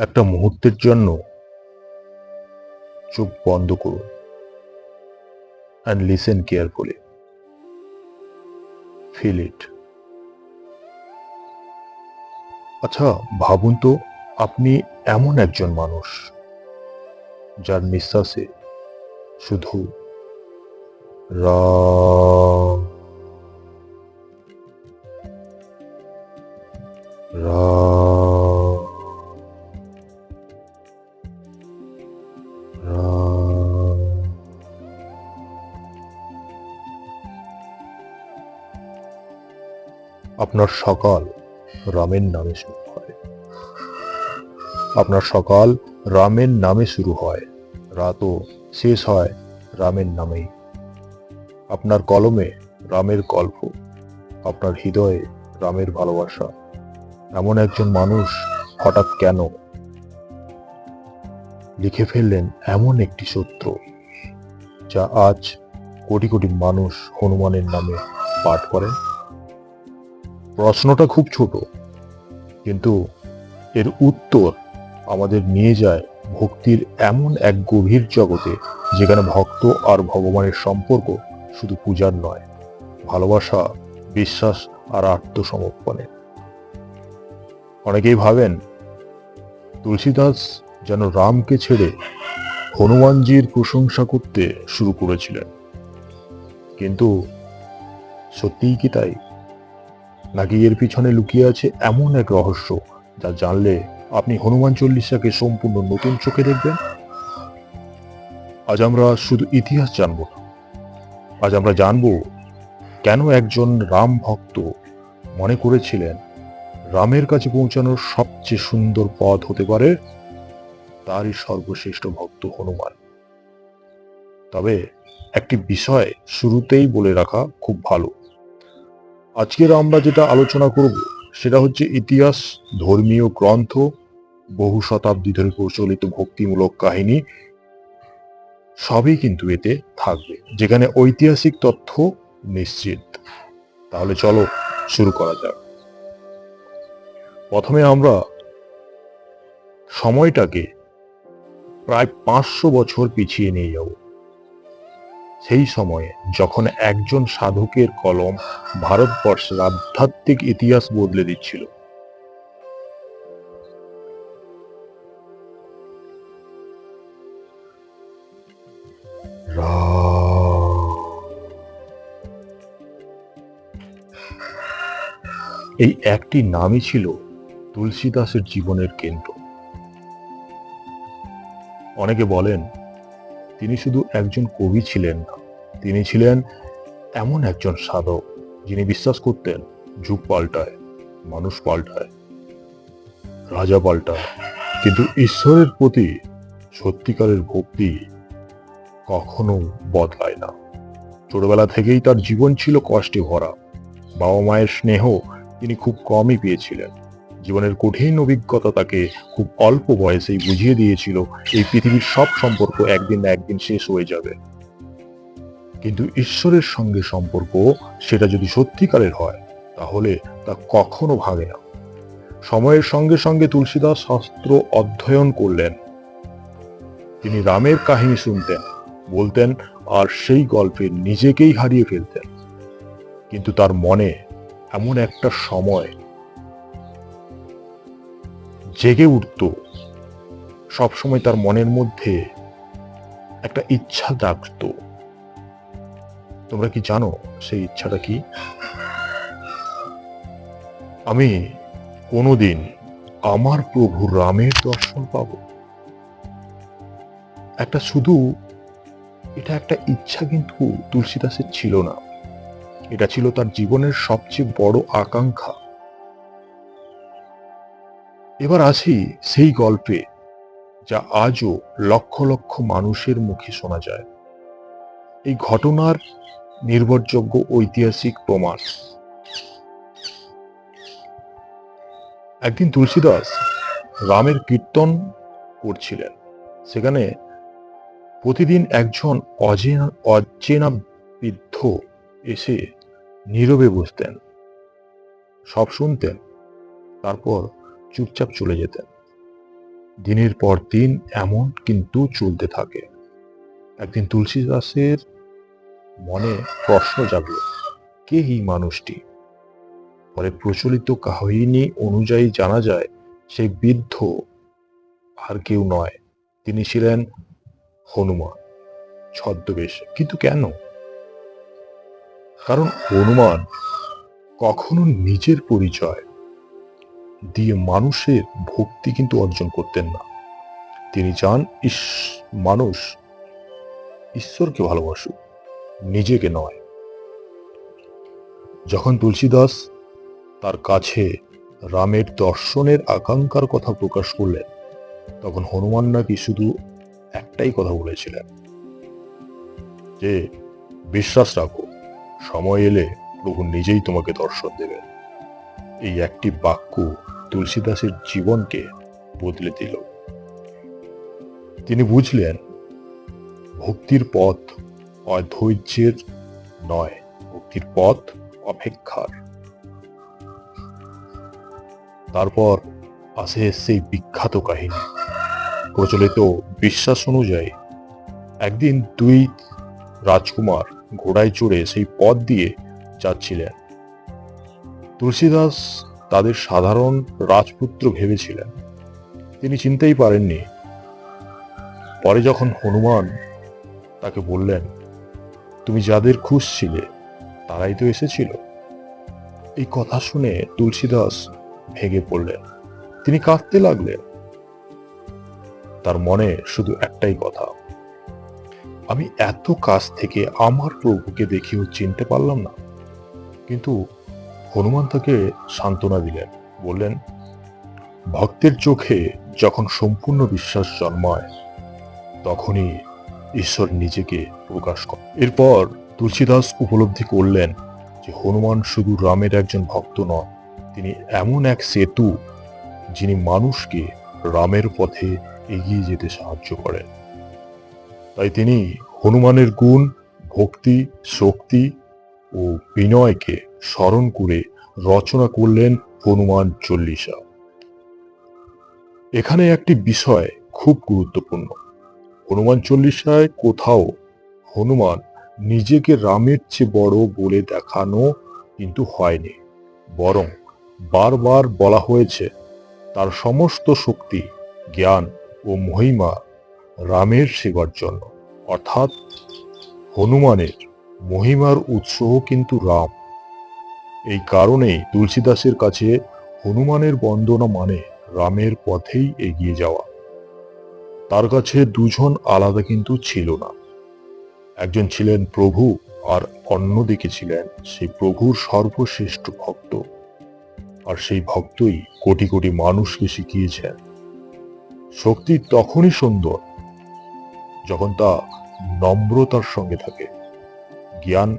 একটা মুহূর্তের জন্য চোখ বন্ধ করুন and listen carefully. Feel it. আচ্ছা, ভাবুন তো আপনি এমন একজন মানুষ যার নিঃশ্বাসে শুধু রা রা রা আপনার সকাল রামের নামে শুরু হয়। আপনার সকাল রামের নামে শুরু হয়, রাতও শেষ হয় রামের নামেই। আপনার কলমে রামের গল্প, আপনার হৃদয়ে রামের ভালোবাসা। এমন একজন মানুষ হঠাৎ কেন লিখে ফেললেন এমন একটি সূত্র যা আজ কোটি কোটি মানুষ হনুমানের নামে পাঠ করেন? প্রশ্নটা খুব ছোট, কিন্তু এর উত্তর আমাদের নিয়ে যায় ভক্তির এমন এক গভীর জগতে, যেখানে ভক্ত আর ভগবানের সম্পর্ক শুধু পূজার নয়, ভালোবাসা, বিশ্বাস আর আত্মসমর্পণে। অনেকেই ভাবেন তুলসীদাস যেন রামকে ছেড়ে হনুমানজির প্রশংসা করতে শুরু করেছিলেন, কিন্তু সত্যিই কি তাই? নাকি এর পিছনে লুকিয়ে আছে এমন এক রহস্য যা জানলে আপনি হনুমান চল্লিশাকে সম্পূর্ণ নতুন চোখে দেখবেন? আজ আমরা শুধু ইতিহাস জানব না, আজ আমরা জানব কেন একজন রাম ভক্ত মনে করেছিলেন রামের কাছে পৌঁছানোর সবচেয়ে সুন্দর পথ হতে পারে তারই সর্বশ্রেষ্ঠ ভক্ত হনুমান। তবে একটি বিষয় শুরুতেই বলে রাখা খুব ভালো, আজকের আমরা যেটা আলোচনা করব সেটা হচ্ছে ইতিহাস, ধর্মীয় গ্রন্থ, বহু শতাব্দী ধরে প্রচলিত ভক্তিমূলক কাহিনী সবই কিন্তু এতে থাকবে, যেখানে ঐতিহাসিক তথ্য নিশ্চিত। তাহলে চলো শুরু করা যাক। প্রথমে আমরা সময়টাকে প্রায় 500 বছর পিছিয়ে নিয়ে যাব, সেই সময়ে যখন একজন সাধকের কলম ভারতবর্ষের আধ্যাত্মিক ইতিহাস বদলে দিচ্ছিল। এই একটি নামই ছিল তুলসীদাসের জীবনের কেন্দ্র। অনেকে বলেন তিনি শুধু একজন কবি ছিলেন না, তিনি ছিলেন এমন একজন সাধক যিনি বিশ্বাস করতেন যুগ পাল্টায়, মানুষ পাল্টায়, রাজা পাল্টায়, কিন্তু ঈশ্বরের প্রতি সত্যিকারের ভক্তি কখনো বদলায় না। ছোটবেলা থেকেই তার জীবন ছিল কষ্টে ভরা। বাবা মায়ের স্নেহ তিনি খুব কমই পেয়েছিলেন। জীবনের কঠিন অভিজ্ঞতা তাকে খুব অল্প বয়সেই বুঝিয়ে দিয়েছিল এই পৃথিবীর সব সম্পর্ক একদিন না একদিন শেষ হয়ে যাবে, কিন্তু ঈশ্বরের সঙ্গে সম্পর্ক, সেটা যদি সত্যিকারের হয় তাহলে তা কখনো ভাঙে না। সময়ের সঙ্গে সঙ্গে তুলসীদাস শাস্ত্র অধ্যয়ন করলেন। তিনি রামের কাহিনী শুনতেন, বলতেন, আর সেই গল্পে নিজেকেই হারিয়ে ফেলতেন। কিন্তু তার মনে এমন একটা সময় জেগে উঠত, সবসময় তার মনের মধ্যে একটা ইচ্ছা জাগত। তোমরা কি জানো সেই ইচ্ছাটা কি? আমি কোনোদিন আমার প্রভু রামের দর্শন পাবো। এটা একটা ইচ্ছা কিন্তু তুলসীদাসের ছিল না, এটা ছিল তার জীবনের সবচেয়ে বড় আকাঙ্ক্ষা। এবার আসি সেই গল্পে, যা আজও লক্ষ লক্ষ মানুষের মুখে শোনা যায়। এই ঘটনার নির্ভরযোগ্য ঐতিহাসিক প্রমাণ। একদিন তুলসীদাস রামের কীর্তন করছিলেন। সেখানে প্রতিদিন একজন অচেনা বৃদ্ধ এসে নীরবে বসতেন, সব শুনতেন, তারপর চুপচাপ চলে যেতেন। দিনের পর দিন এমন কিন্তু চলতে থাকে। একদিন তুলসীদাসের মনে প্রশ্ন জাগল, কে এই মানুষটি? পরে প্রচলিত কাহিনী অনুযায়ী জানা যায় সেই বৃদ্ধ আর কেউ নয়, তিনি ছিলেন হনুমান ছদ্মবেশে। কিন্তু কেন? কারণ হনুমান কখনো নিজের পরিচয় দিয়ে মানুষের ভক্তি কিন্তু অর্জন করতেন না। তিনি চান মানুষ ঈশ্বরকে ভালোবাসুক, নিজেকে নয়। যখন তুলসীদাস তার কাছে রামের দর্শনের আকাঙ্ক্ষার কথা প্রকাশ করলেন, তখন হনুমান নাকি শুধু একটাই কথা বলেছিলেন, যে বিশ্বাস রাখো, সময় এলে প্রভু নিজেই তোমাকে দর্শন দেবেন। এই একটি বাক্য তুলসীদাসের জীবনকে বদলে দিল। তিনি বুঝলেন, ভক্তির পথ অধৈর্যের নয়, ভক্তির পথ অপেক্ষার। তারপর আসে সেই বিখ্যাত কাহিনী। প্রচলিত বিশ্বাস অনুযায়ী একদিন দুই রাজকুমার ঘোড়ায় চড়ে সেই পথ দিয়ে যাচ্ছিলেন। তুলসীদাস তাদের সাধারণ রাজপুত্র ভেবেছিলেন, তিনি চিনতেই পারেননি। পরে যখন হনুমান তাকে বললেন, তুমি যাদের খুঁজছিলে তারাই তো এসেছিল, এই কথা শুনে তুলসীদাস ভেঙে পড়লেন। তিনি কাঁদতে লাগলেন। তার মনে শুধু একটাই কথা, আমি এত কাছ থেকে আমার প্রভুকে দেখেও চিনতে পারলাম না। কিন্তু হনুমান তাকে সান্ত্বনা দিলেন, বললেন, ভক্তের চোখে যখন সম্পূর্ণ বিশ্বাস জন্মায়, তখনই ঈশ্বর নিজেকে প্রকাশ করে। এরপর তুলসীদাস উপলব্ধি করলেন যে হনুমান শুধু রামের একজন ভক্ত নন, তিনি এমন এক সেতু যিনি মানুষকে রামের পথে এগিয়ে যেতে সাহায্য করেন। তাই তিনি হনুমানের গুণ, ভক্তি, শক্তি ও বিনয়কে স্মরণ করে রচনা করলেন হনুমান চল্লিশা। এখানে একটি বিষয় খুব গুরুত্বপূর্ণ। হনুমান চল্লিশায় কোথাও হনুমান নিজেকে রামের চেয়ে বড় বলে দেখানো কিন্তু হয়নি, বরং বারবার বলা হয়েছে তার সমস্ত শক্তি, জ্ঞান ও মহিমা রামের সেবার জন্য। অর্থাৎ হনুমানের মহিমার উৎস কিন্তু রাম। এই কারণেই তুলসীদাসের কাছে হনুমানের বন্দনা মানে রামের পথেই এগিয়ে যাওয়া। তার কাছে দুজন আলাদা কিন্তু ছিল না, একজন ছিলেন প্রভু আর অন্যদিকে ছিলেন সেই প্রভুর সর্বশ্রেষ্ঠ ভক্ত। আর সেই ভক্তই কোটি কোটি মানুষকে শিখিয়েছেন, শক্তি তখনই সুন্দর যখন তা নম্রতার সঙ্গে থাকে, জ্ঞান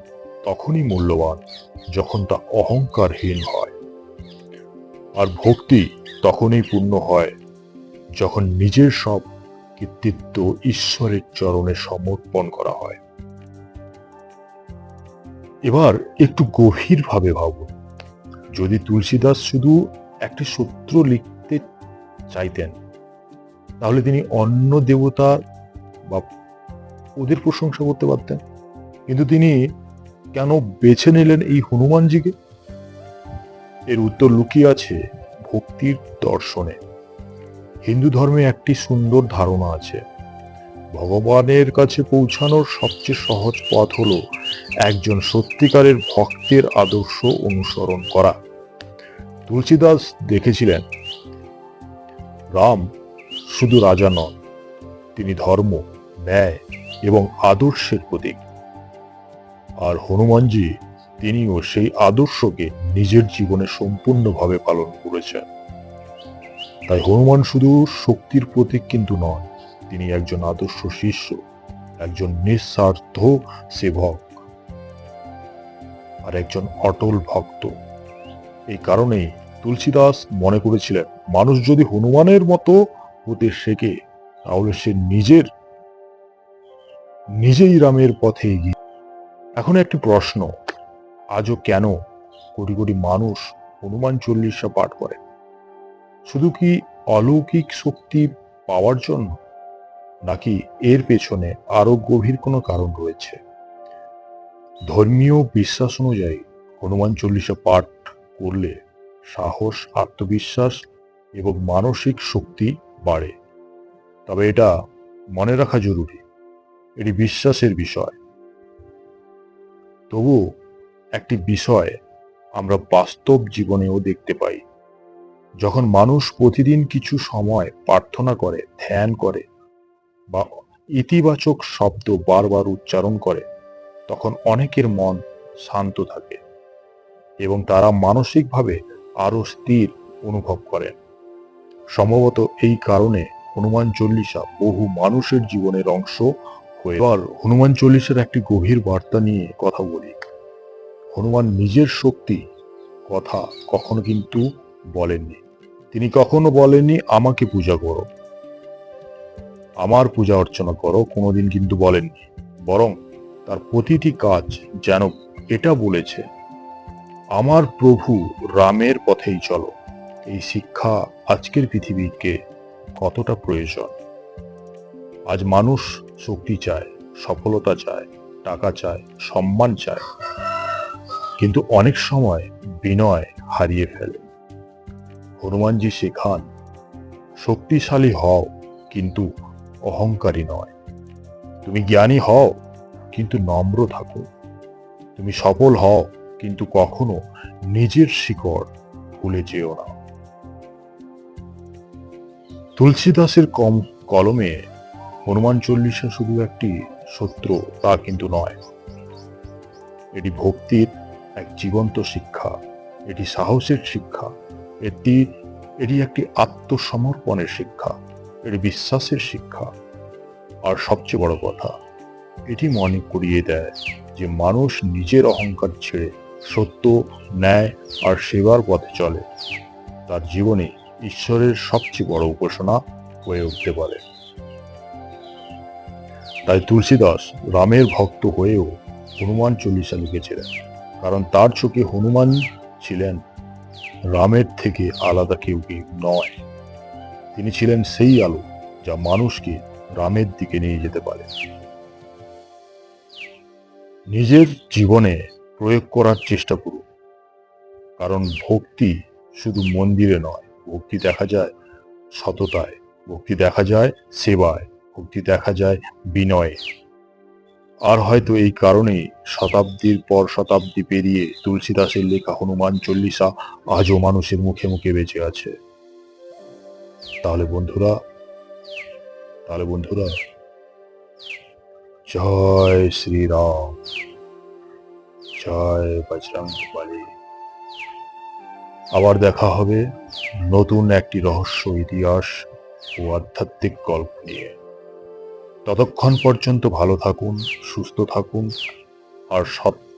তখনই মূল্যবান যখন তা অহংকারহীন হয়, আর ভক্তি তখনই পূর্ণ হয় যখন নিজের সব কৃতিত্ব ঈশ্বরের চরণে সমর্পণ করা হয়। এবার একটু গভীরভাবে ভাবুন, যদি তুলসীদাস শুধু একটি সূত্র লিখতে চাইতেন, তাহলে তিনি অন্য দেবতা বা ওদের প্রশংসা করতে পারতেন। কিন্তু তিনি কেন বেছে নিলেন এই হনুমানজিকে? এর উত্তর লুকিয়ে আছে ভক্তির দর্শনে। হিন্দু ধর্মে একটি সুন্দর ধারণা আছে, ভগবানের কাছে পৌঁছানোর সবচেয়ে সহজ পথ হলো একজন সত্যিকারের ভক্তের আদর্শ অনুসরণ করা। তুলসীদাস দেখেছিলেন, রাম শুধু রাজা নন, তিনি ধর্ম, ন্যায় এবং আদর্শের প্রতীক। আর হনুমানজি, তিনিও সেই আদর্শকে নিজের জীবনে সম্পূর্ণভাবে পালন করেছেন। তাই হনুমান শুধু শক্তির প্রতীক কিন্তু নন, তিনি একজন আদর্শ শিষ্য, একজন নিঃস্বার্থ সেবক আর একজন অটল ভক্ত। এই কারণেই তুলসীদাস মনে করেছিলেন, মানুষ যদি হনুমানের মতো হতে শেখে, তাহলে সে নিজেই রামের পথে এগিয়ে। এখন একটি প্রশ্ন, আজও কেন কোটি কোটি মানুষ হনুমান চল্লিশা পাঠ করে? শুধু কি অলৌকিক শক্তি পাওয়ার জন্য, নাকি এর পেছনে আরো গভীর কোনো কারণ রয়েছে? ধর্মীয় বিশ্বাস অনুযায়ী হনুমান চল্লিশা পাঠ করলে সাহস, আত্মবিশ্বাস এবং মানসিক শক্তি বাড়ে। তবে এটা মনে রাখা জরুরি, এটি বিশ্বাসের বিষয়। তবু একটি বিষয় আমরা বাস্তব জীবনেও দেখতে পাই। যখন মানুষ প্রতিদিন কিছু সময় প্রার্থনা করে, ধ্যান করে বা ইতিবাচক শব্দ বারবার উচ্চারণ করে, তখন অনেকের মন শান্ত থাকে এবং তারা মানসিকভাবে আরো স্থির অনুভব করেন। সম্ভবত এই কারণে হনুমান চল্লিশা বহু মানুষের জীবনের অংশ হয়ে। এবার হনুমান চল্লিশার একটি গভীর বার্তা নিয়ে কথা বলি। হনুমান নিজের শক্তি কথা কখনো কিন্তু বলেননি। তিনি কখনো বলেননি আমাকে পূজা করো, আমার পূজা অর্চনা করো, কোনোদিন কিন্তু বলেননি। বরং তার প্রতিটি কাজ যেন এটা বলেছে, আমার প্রভু রামের পথেই চলো। এই শিক্ষা আজকের পৃথিবীকে কতটা প্রয়োজন। আজ মানুষ শক্তি চায়, সফলতা চায়, টাকা চায়, সম্মান চায়, কিন্তু অনেক সময় বিনয় হারিয়ে ফেলে। হনুমানজি শেখান, শক্তিশালী হও কিন্তু অহংকারী নয়। তুমি জ্ঞানী হও কিন্তু নম্র থাকো। তুমি সফল হও কিন্তু কখনো নিজের শিকড় ভুলে যেও না। তুলসীদাসের কলমে হনুমান চল্লিশা শুধু একটি সূত্র তা কিন্তু নয়। এটি ভক্তির এক জীবন্ত শিক্ষা, এটি সাহসের শিক্ষা, এটি একটি আত্মসমর্পণের শিক্ষা, এটি বিশ্বাসের শিক্ষা। আর সবচেয়ে বড় কথা, এটি মনে করিয়ে দেয় যে মানুষ নিজের অহংকার ছেড়ে সত্য, ন্যায় আর সেবার পথে চলে, তার জীবনে ঈশ্বরের সবচেয়ে বড় উপাসনা হয়ে উঠতে পারে। তাই তুলসীদাস রামের ভক্ত হয়েও হনুমান চল্লিশা লিখেছিলেন, কারণ তার চোখে হনুমান ছিলেন রামের থেকে আলাদা কেউ নয়। তিনি ছিলেন সেই আলো যা মানুষকে রামের দিকে নিয়ে যেতে পারে। নিজের জীবনে প্রয়োগ করার চেষ্টা করুন, কারণ ভক্তি শুধু মন্দিরে নয়, ভক্তি দেখা যায় সততায়, ভক্তি দেখা যায় সেবায়, ভক্তি দেখা যায় বিনয়ে। আর হয়তো এই কারণেই শতাব্দীর পর শতাব্দী পেরিয়ে তুলসীদাসের লেখা হনুমান চল্লিশা আজও মানুষের মুখে মুখে বেঁচে আছে। তাহলে বন্ধুরা, জয় শ্রীরাম, জয় বজরংবলী। আবার দেখা হবে নতুন একটি রহস্য, ইতিহাস ও আধ্যাত্মিক গল্প নিয়ে। ততক্ষণ পর্যন্ত ভালো থাকুন, সুস্থ থাকুন আর সত্য